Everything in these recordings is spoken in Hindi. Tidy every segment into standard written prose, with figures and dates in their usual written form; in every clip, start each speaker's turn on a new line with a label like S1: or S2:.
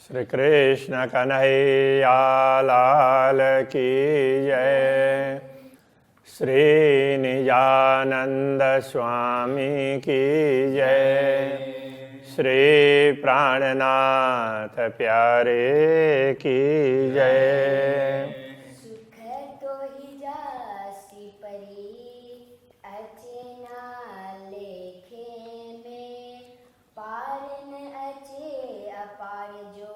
S1: श्री कृष्ण कन्हैया लाल की जय। श्री निजानंद स्वामी की जय। श्री प्राणनाथ प्यारे की जय।
S2: सुख तो ही जासी परी अचना लेखे में, पार न अचे अपार जो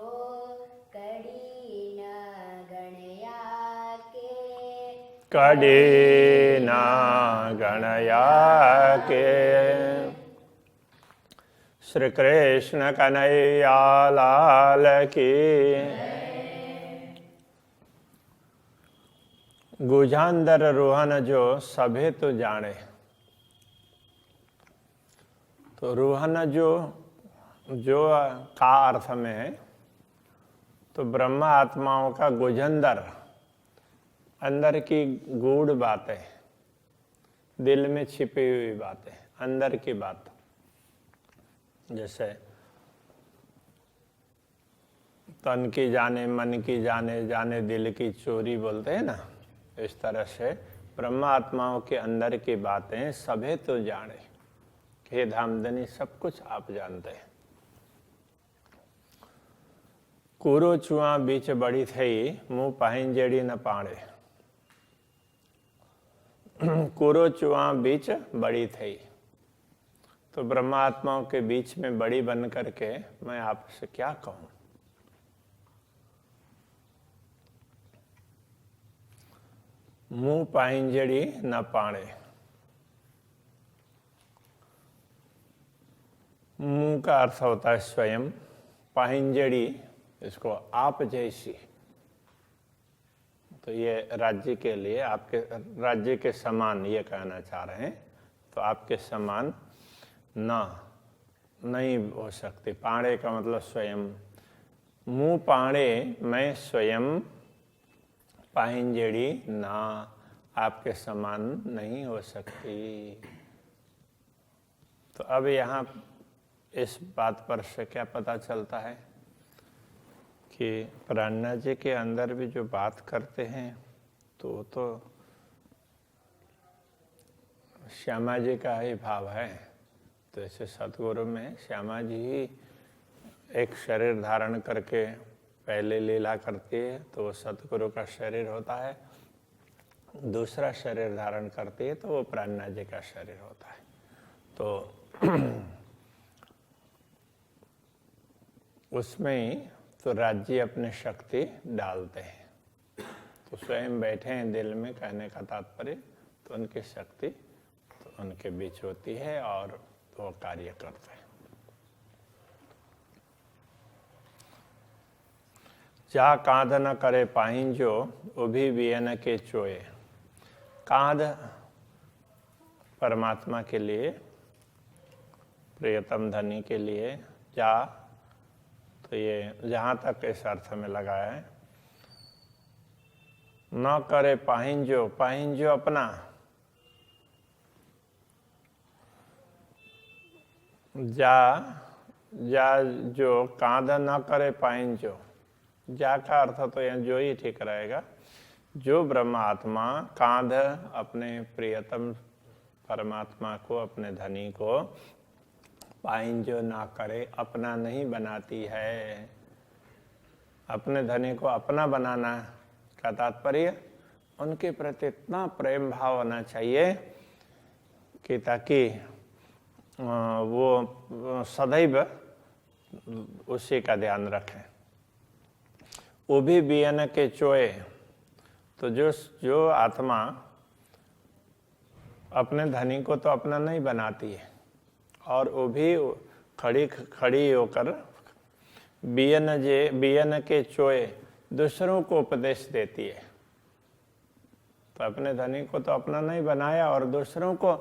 S2: कड़ी न गणया के।
S1: कड़ी ना गणया के। श्री कृष्ण कन्हैया लाल की। गुजांदर रूहन जो सभे तो जाने। तो रूहन जो का अर्थ में है, तो ब्रह्मा आत्माओं का गुजंदर, अंदर की गूढ़ बातें, दिल में छिपी हुई बातें, अंदर की बात। जैसे तन की जाने, मन की जाने, जाने दिल की चोरी बोलते हैं ना, इस तरह से ब्रह्मा आत्माओं के अंदर की बातें सभे तो जाने। हे धामधनी, सब कुछ आप जानते हैं। कूरो चुआ बीच बड़ी थई, मुंह पाहिन जेड़ी न पाड़े। कूरो चुआ बीच बड़ी थई, तो ब्रह्मात्माओं के बीच में बड़ी बन करके मैं आपसे क्या कहूं। मुंह पाहिंजड़ी न पाड़े। मुंह का अर्थ होता है स्वयं, पाहिंजड़ी इसको आप जैसी। तो ये राज्य के लिए, आपके राज्य के समान ये कहना चाह रहे हैं। तो आपके समान नहीं हो सकती। पाड़े का मतलब स्वयं। मुंह पाड़े मैं स्वयं पाहिंजड़ी ना आपके समान नहीं हो सकती। तो अब यहाँ इस बात पर से क्या पता चलता है कि प्राणनाथ जी के अंदर भी जो बात करते हैं तो श्यामा जी का ही भाव है। तो ऐसे सतगुरु में श्यामा जी ही एक शरीर धारण करके पहले लीला करती है, तो वो सतगुरु का शरीर होता है। दूसरा शरीर धारण करती है तो वो प्राणनाथ जी का शरीर होता है। तो उसमें ही तो राज्य अपने शक्ति डालते हैं। तो स्वयं बैठे हैं दिल में, कहने का तात्पर्य, तो उनकी शक्ति तो उनके बीच होती है और वो कार्य करते हैं। जा कांध न करे पाहिंजो, उभी बियन के चोए। कांध परमात्मा के लिए, प्रियतम धनी के लिए। जा तो ये जहाँ तक इस अर्थ में लगाया है। न करे पाहिंजो, पाहिंजो अपना। जा जो कांध न करे पाहिंजो। जा का अर्थ तो यहाँ जो ही ठीक रहेगा। जो ब्रह्म आत्मा कांध अपने प्रियतम परमात्मा को, अपने धनी को पाहिंजो ना करे, अपना नहीं बनाती है। अपने धनी को अपना बनाना का तात्पर्य उनके प्रति इतना प्रेम भाव होना चाहिए कि ताकि वो सदैव उसी का ध्यान रखें। वो भी बियन के चोए। तो जो आत्मा अपने धनी को तो अपना नहीं बनाती है, और वो भी खड़ी होकर बियन के चोए दूसरों को उपदेश देती है। तो अपने धनी को तो अपना नहीं बनाया, और दूसरों को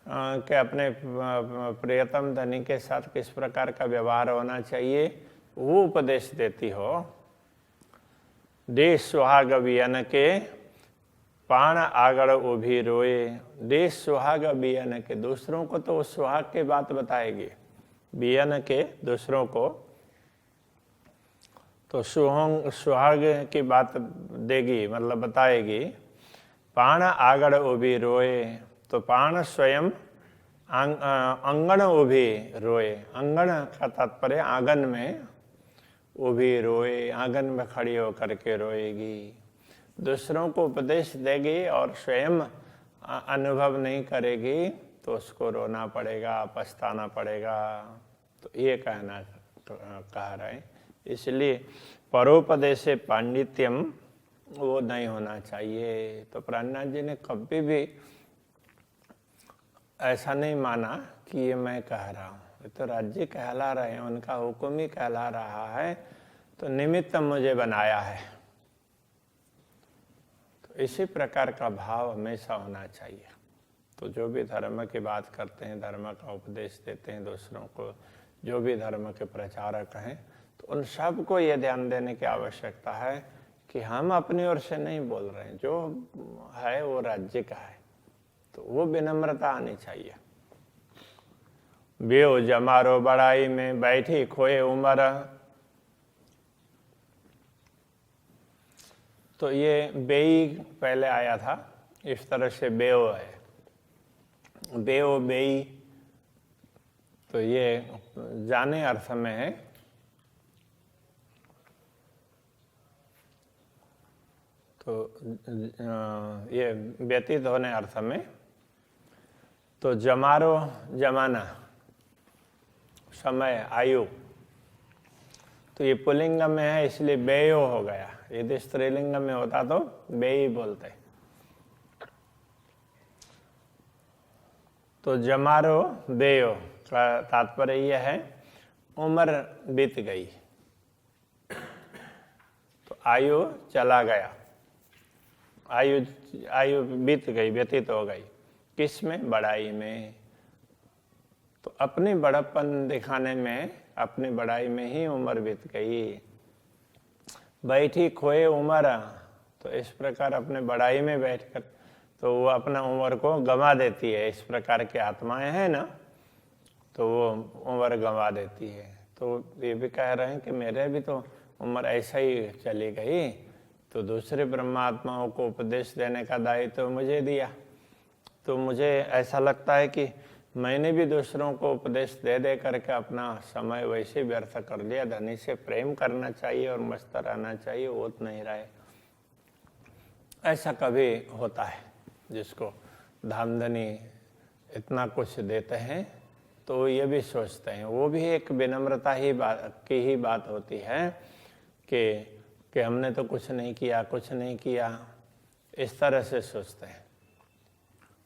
S1: के अपने प्रियतम धनी के साथ किस प्रकार का व्यवहार होना चाहिए वो उपदेश देती हो। देश सुहाग बियन के पाण आगड़ उभी रोए। देश सुहाग बियन के, दूसरों को तो सुहाग के बात बताएगी। बियन के दूसरों को तो सुहाग की बात देगी, मतलब बताएगी। पाण आगड़ उभी रोए, तो पाण स्वयं आंगन उभी रोए। आंगन का तात्पर्य आंगन में उभी रोए, आंगन में खड़ी होकर के रोएगी। दूसरों को उपदेश देगी और स्वयं अनुभव नहीं करेगी तो उसको रोना पड़ेगा, पछताना पड़ेगा। तो ये कहना कह रहे हैं। इसलिए परोपदेशे पांडित्यम वो नहीं होना चाहिए। तो प्राणनाथ जी ने कभी भी ऐसा नहीं माना कि ये मैं कह रहा हूँ, ये तो राज्य कहला रहे हैं, उनका हुक्म ही कहला रहा है, तो निमित्त मुझे बनाया है। तो इसी प्रकार का भाव हमेशा होना चाहिए। तो जो भी धर्म की बात करते हैं, धर्म का उपदेश देते हैं दूसरों को, जो भी धर्म के प्रचारक हैं, तो उन सबको ये ध्यान देने की आवश्यकता है कि हम अपनी ओर से नहीं बोल रहे हैं, जो है वो राज्य का है। तो वो विनम्रता आनी चाहिए। बेओ जमारो बड़ाई में बैठी खोए उम्र। तो ये बेई पहले आया था, इस तरह से बेओ है, बेओ बेई। तो ये जाने अर्थ में है। तो ये व्यतीत होने अर्थ में। तो जमारो जमाना, समय, आयु। तो ये पुल्लिंग में है इसलिए बेयो हो गया। यदि स्त्रीलिंग में होता तो बेई बोलते। तो जमारो बेयो का तात्पर्य यह है उम्र बीत गई, तो आयु चला गया, आयु बीत गई, व्यतीत हो गई। किस में? बड़ाई में। तो अपनी बड़प्पन दिखाने में, अपनी बड़ाई में ही उम्र बीत गई। बैठी खोए उम्र, तो इस प्रकार अपने बड़ाई में बैठकर तो वो अपना उम्र को गंवा देती है। इस प्रकार की आत्माएं हैं ना, तो वो उम्र गंवा देती है। तो ये भी कह रहे हैं कि मेरे भी तो उम्र ऐसा ही चली गई, तो दूसरे ब्रह्मात्माओं को उपदेश देने का दायित्व तो मुझे दिया। तो मुझे ऐसा लगता है कि मैंने भी दूसरों को उपदेश दे दे करके अपना समय वैसे व्यर्थ कर दिया। धनी से प्रेम करना चाहिए और मस्त रहना चाहिए, वो तो नहीं रहे। ऐसा कभी होता है जिसको धामधनी इतना कुछ देते हैं तो ये भी सोचते हैं, वो भी एक विनम्रता की ही बात होती है कि हमने तो कुछ नहीं किया, कुछ नहीं किया, इस तरह से सोचते हैं।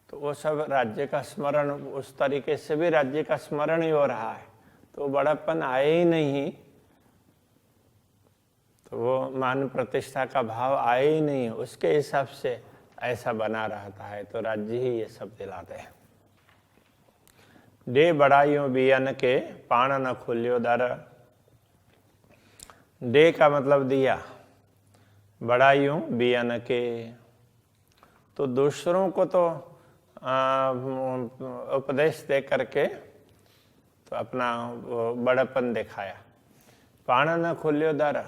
S1: तो वो सब राज्य का स्मरण, उस तरीके से भी राज्य का स्मरण ही हो रहा है, तो बड़प्पन आए ही नहीं, तो वो मान प्रतिष्ठा का भाव आए ही नहीं, उसके हिसाब से ऐसा बना रहता है। तो राज्य ही ये सब दिलाते हैं। डे बड़ाइयों बियन के पाण न खुल्यो दर। डे का मतलब दिया, बड़ाइयों बियन के, तो दूसरों को तो उपदेश दे करके तो अपना बड़प्पन दिखाया। पाण न खुल्यो दर,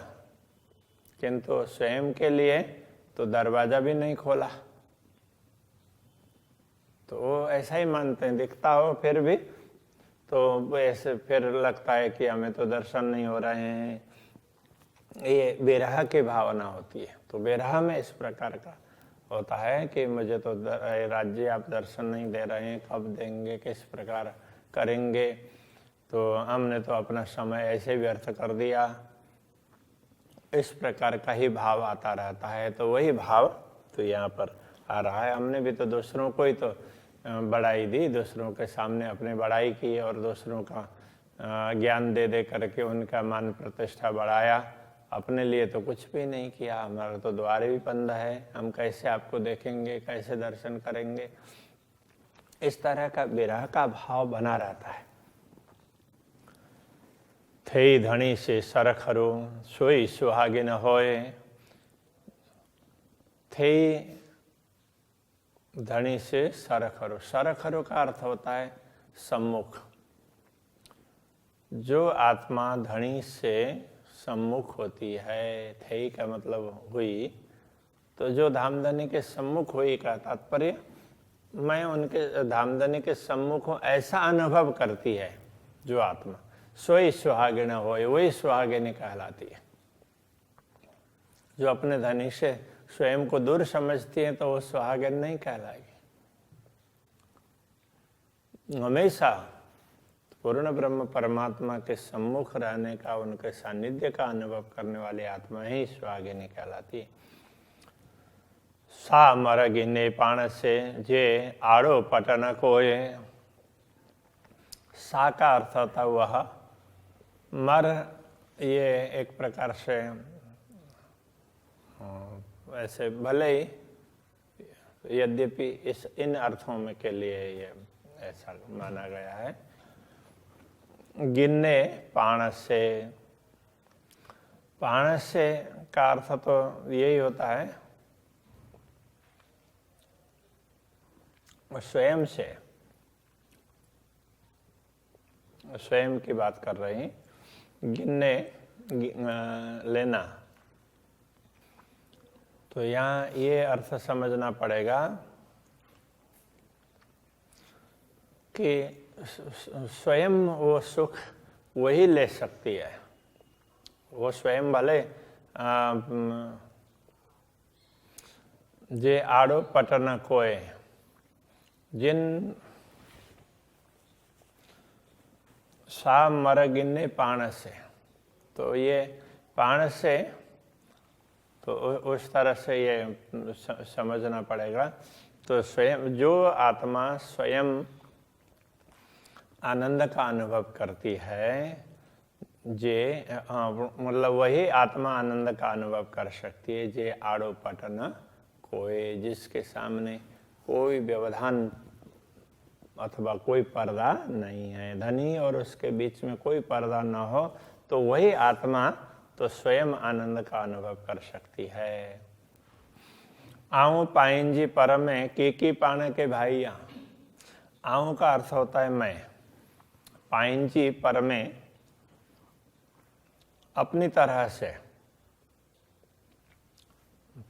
S1: किंतु स्वयं के लिए तो दरवाजा भी नहीं खोला। तो वो ऐसा ही मानते हैं, दिखता हो फिर भी तो ऐसे फिर लगता है कि हमें तो दर्शन नहीं हो रहे हैं। ये विरह की भावना होती है। तो विरह में इस प्रकार का होता है कि मुझे तो राज्य आप दर्शन नहीं दे रहे हैं, कब देंगे, किस प्रकार करेंगे, तो हमने तो अपना समय ऐसे व्यर्थ कर दिया। इस प्रकार का ही भाव आता रहता है। तो वही भाव तो यहाँ पर आ रहा है। हमने भी तो दूसरों को ही तो बड़ाई दी, दूसरों के सामने अपनी बड़ाई की और दूसरों का ज्ञान दे दे करके उनका मान प्रतिष्ठा बढ़ाया। अपने लिए तो कुछ भी नहीं किया। हमारा तो द्वार भी बंद है, हम कैसे आपको देखेंगे, कैसे दर्शन करेंगे। इस तरह का विरह का भाव बना रहता है। थे धनी से सरखरो सोई सुहागिन होए। थे धनी से सरखरो, सरखरो का अर्थ होता है सम्मुख। जो आत्मा धनी से सम्मुख होती है, थई का मतलब हुई, तो जो धामधनी के सम्मुख हुई का तात्पर्य मैं उनके धामधनी के सम्मुख हूँ ऐसा अनुभव करती है जो आत्मा, सोई सुहागिन होए, वही सुहागिनी कहलाती है। जो अपने धनी से स्वयं को दूर समझती है तो वो सुहागिन नहीं कहलाएगी। हमेशा पूर्ण ब्रह्म परमात्मा के सम्मुख रहने का, उनके सानिध्य का अनुभव करने वाली आत्मा ही सुहागिनी कहलाती है। सा मर गिने पाण से जे आड़ो पटन कोये, सा का अर्थ होता वह, मर ये एक प्रकार से वैसे भले ही यद्यपि इन अर्थों में के लिए ये ऐसा माना गया है। गिनने पाण से, पाण से का अर्थ तो यही होता है स्वयं से, स्वयं की बात कर रही। गिनने लेना, तो यहाँ ये अर्थ समझना पड़ेगा कि स्वयं वो सुख वही ले सकती है। वो स्वयं भले जे आड़ो पटन कोय, जिन सा मर गिन्ने पाण से, तो ये पाण से तो उस तरह से ये समझना पड़ेगा। तो स्वयं जो आत्मा स्वयं आनंद का अनुभव करती है, जे मतलब वही आत्मा आनंद का अनुभव कर सकती है जे आड़ो पटन कोई, जिसके सामने कोई व्यवधान अथवा कोई पर्दा नहीं है। धनी और उसके बीच में कोई पर्दा न हो तो वही आत्मा तो स्वयं आनंद का अनुभव कर सकती है। आऊं पाइंजी पर में की पाने के भाइया। आऊं का अर्थ होता है मैं, पाइंजी पर में अपनी तरह से,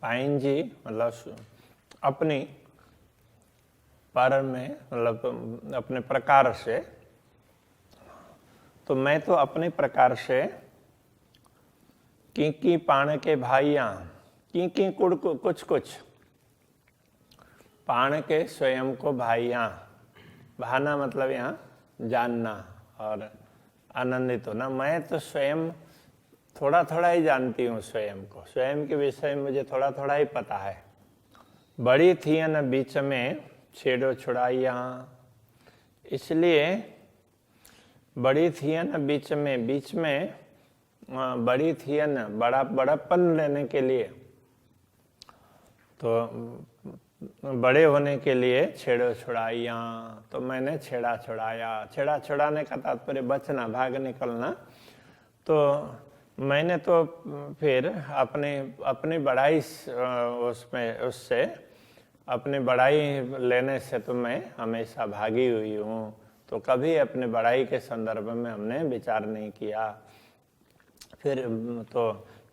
S1: पाइंजी मतलब अपनी, पर में मतलब अपने प्रकार से, तो मैं तो अपने प्रकार से की पाण के भाइया, की कुछ कुछ, पाण के स्वयं को भाइया, भाना मतलब यहाँ जानना और आनंदित होना। मैं तो स्वयं थोड़ा थोड़ा ही जानती हूँ स्वयं को, स्वयं के विषय में मुझे थोड़ा थोड़ा ही पता है। बड़ी थी न बीच में छेड़ो छुड़ाइया, इसलिए बड़ी थी न बीच में बड़ी थी न बड़ापन लेने के लिए, तो बड़े होने के लिए छेड़ो छुड़ाइया, तो मैंने छेड़ा छुड़ाया। छेड़ा छुड़ाने का तात्पर्य बचना, भाग निकलना। तो मैंने तो फिर अपनी बड़ाई उससे अपनी बड़ाई लेने से तो मैं हमेशा भागी हुई हूँ। तो कभी अपने बड़ाई के संदर्भ में हमने विचार नहीं किया। फिर तो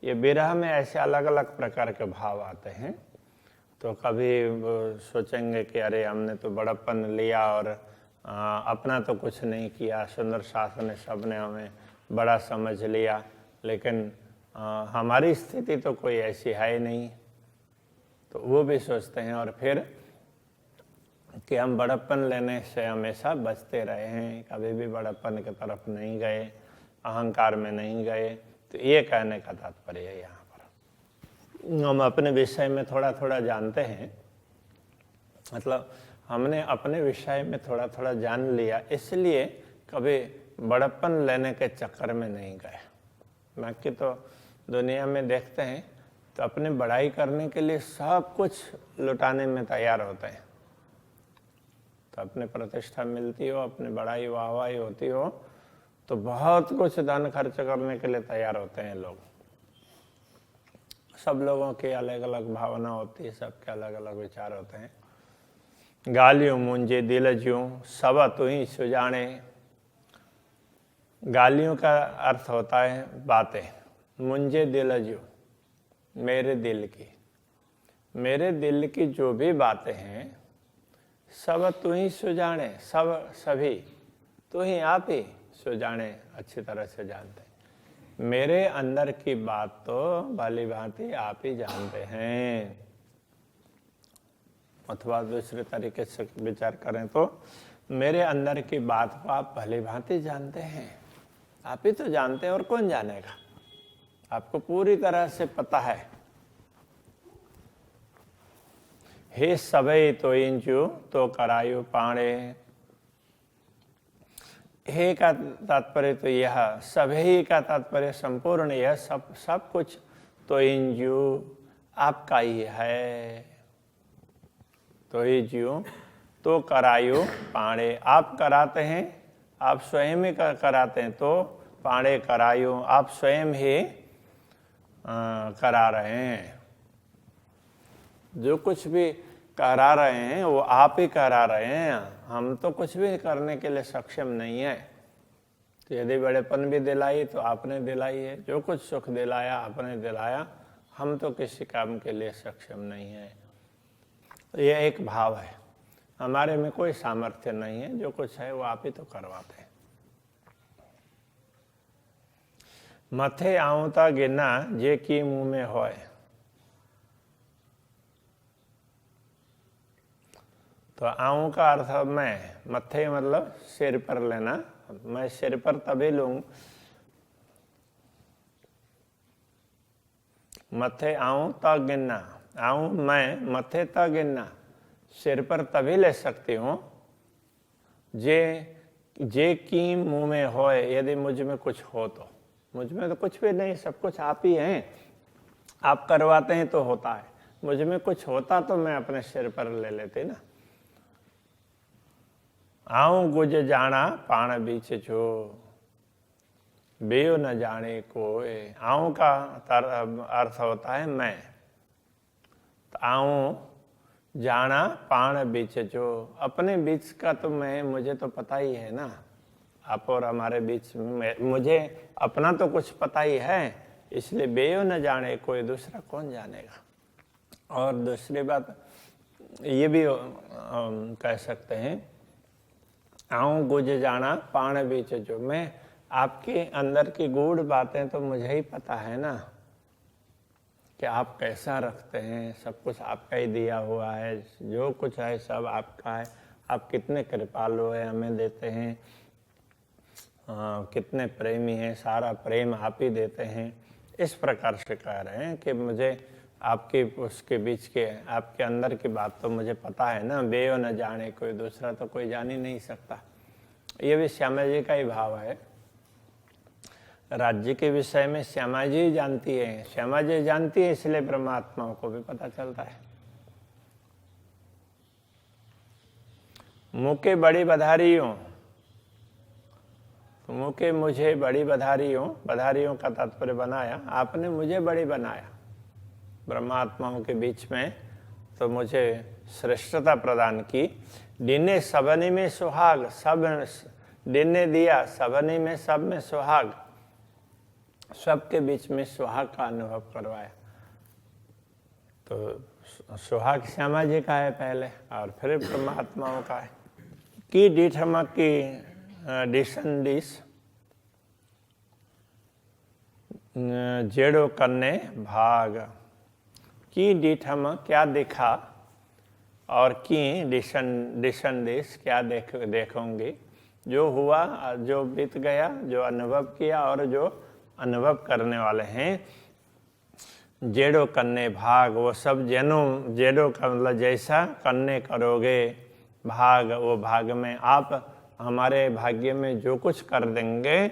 S1: ये विरह में ऐसे अलग अलग प्रकार के भाव आते हैं। तो कभी सोचेंगे कि अरे हमने तो बड़प्पन लिया और अपना तो कुछ नहीं किया, सुंदर शास्त्र ने सबने हमें बड़ा समझ लिया, लेकिन हमारी स्थिति तो कोई ऐसी है ही नहीं। तो वो भी सोचते हैं और फिर कि हम बड़प्पन लेने से हमेशा बचते रहे हैं, कभी भी बड़प्पन की तरफ नहीं गए, अहंकार में नहीं गए। तो ये कहने का तात्पर्य है यहाँ पर। हम अपने विषय में थोड़ा थोड़ा जानते हैं, मतलब हमने अपने विषय में थोड़ा थोड़ा जान लिया, इसलिए कभी बड़प्पन लेने के चक्कर में नहीं गए। बाकी तो दुनिया में देखते हैं तो अपनी बड़ाई करने के लिए सब कुछ लुटाने में तैयार होते हैं। तो अपने प्रतिष्ठा मिलती हो, अपनी बड़ाई वाहवाही होती हो, तो बहुत कुछ धन खर्च करने के लिए तैयार होते हैं लोग। सब लोगों की अलग अलग भावना होती है, सबके अलग अलग विचार होते हैं। गालियों मुंजे दिल ज्यों सब तू ही सुजाने। गालियों का अर्थ होता है बातें, मुंजे दिल जो, मेरे दिल की जो भी बातें हैं सब तू ही सुजाने, सभी तू ही आप ही सुजाने, अच्छी तरह से जानते हैं। मेरे अंदर की बात तो भली भांति आप ही जानते हैं। अथवा दूसरे तरीके से विचार करें तो मेरे अंदर की बात को आप भली भांति जानते हैं, आप ही तो जानते हैं और कौन जानेगा। आपको पूरी तरह से पता है। हे सबई तो इंजू तो करायु पाणे, हे का तात्पर्य तो यह, सभी का तात्पर्य संपूर्ण, यह सब कुछ तो इंजू आपका ही है। तो ही ज्यों तो करायु पाणे, आप कराते हैं, आप स्वयं ही कराते हैं। तो पाणे करायु, आप स्वयं ही करा रहे हैं। जो कुछ भी करा रहे हैं वो आप ही करा रहे हैं, हम तो कुछ भी करने के लिए सक्षम नहीं है। तो यदि बड़ेपन भी दिलाई तो आपने दिलाई है, जो कुछ सुख दिलाया आपने दिलाया, हम तो किसी काम के लिए सक्षम नहीं है। तो यह एक भाव है, हमारे में कोई सामर्थ्य नहीं है, जो कुछ है वो आप ही तो करवाते हैं। मथे आवता गिना जे की मुंह में होए, तो आऊं का अर्थ मैं, मथे मतलब सिर पर लेना, मैं सिर पर तभी लूं, मथे आऊं ता गिनना, आऊं मैं मथे ता गिनना, सिर पर तभी ले सकती हूं जे की मुंह में होए, यदि मुझ में कुछ हो तो। मुझ में तो कुछ भी नहीं, सब कुछ आप ही हैं, आप करवाते हैं तो होता है। मुझ में कुछ होता तो मैं अपने सिर पर ले लेती ना। आऊं गुज जाना पाण बीच जो, बेयो न जाने कोई। आऊं का अर्थ होता है मैं, तो आऊं जाना पाण बीच जो, अपने बीच का तो मैं, मुझे तो पता ही है ना। आप और हमारे बीच में मुझे अपना तो कुछ पता ही है, इसलिए बेयो न जाने कोई, दूसरा कौन जानेगा। और दूसरी बात ये भी कह सकते हैं, आऊं गुज जाना पाण बीच जो, मैं आपके अंदर की गूढ़ बातें तो मुझे ही पता है ना, कि आप कैसा रखते हैं, सब कुछ आपका ही दिया हुआ है, जो कुछ है सब आपका है। आप कितने कृपालु हैं, हमें देते हैं, कितने प्रेमी हैं, सारा प्रेम आप ही देते हैं। इस प्रकार से कह रहे हैं कि मुझे आपके उसके बीच के, आपके अंदर की बात तो मुझे पता है ना, बेयो न जाने कोई, दूसरा तो कोई जान ही नहीं सकता। ये भी श्यामा जी का ही भाव है। राज्य के विषय में श्यामा जी जानती है, श्यामा जी जानती है, इसलिए परमात्माओं को भी पता चलता है। मुके बड़ी बधारियों, तो मुके मुझे बड़ी बधारियों, बधारियों का तात्पर्य बनाया, आपने मुझे बड़ी बनाया ब्रह्मात्माओं के बीच में, तो मुझे श्रेष्ठता प्रदान की। दिने सबनी में सुहाग, सब दिन ने दिया, सबनी में, सब में सुहाग, सबके बीच में सुहाग का अनुभव करवाया। तो सुहाग श्यामा जी का है पहले, और फिर परमात्माओं का है। की डीठमा की डिशन डिश जेड़ो करने भाग, की डीठमा क्या देखा, और की डिशन डिश क्या देखोगे। जो हुआ, जो बीत गया, जो अनुभव किया और जो अनुभव करने वाले हैं, जेड़ो करने भाग, वो सब जेड़ो का मतलब जैसा करने करोगे, भाग वो भाग में, आप हमारे भाग्य में जो कुछ कर देंगे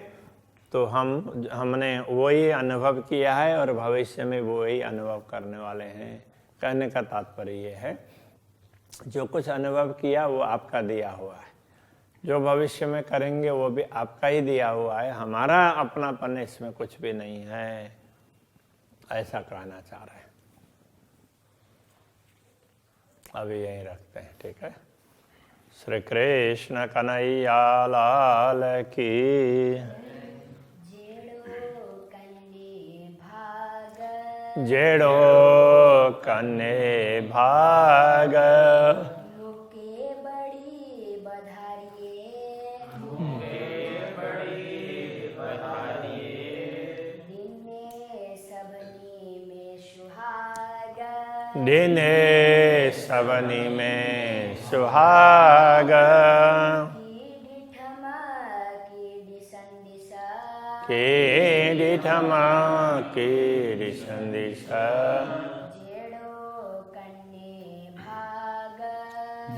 S1: तो हमने वही अनुभव किया है और भविष्य में वही अनुभव करने वाले हैं। कहने का तात्पर्य ये है, जो कुछ अनुभव किया वो आपका दिया हुआ है, जो भविष्य में करेंगे वो भी आपका ही दिया हुआ है, हमारा अपनापन इसमें कुछ भी नहीं है, ऐसा कहना चाह रहे हैं। अभी यहीं रखते हैं, ठीक है। श्री कृष्ण कन्हैया लाल की।
S2: जेड़ो कन्ने
S1: जेड़ो कन्ने भाग
S2: मुके बड़ी बधारिये दिने सबनी में सुहाग
S1: दिने सबनी में सुहाग
S2: कीडी ठमा कीडी संदिसा
S1: कीड़ी संदिशा
S2: जेड़ो कन्ने भाग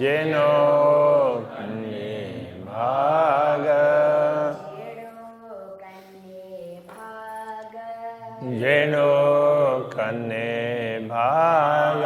S1: जेनो कन्ने भाग
S2: जेड़ो कन्ने भाग
S1: जेनो कन्ने भाग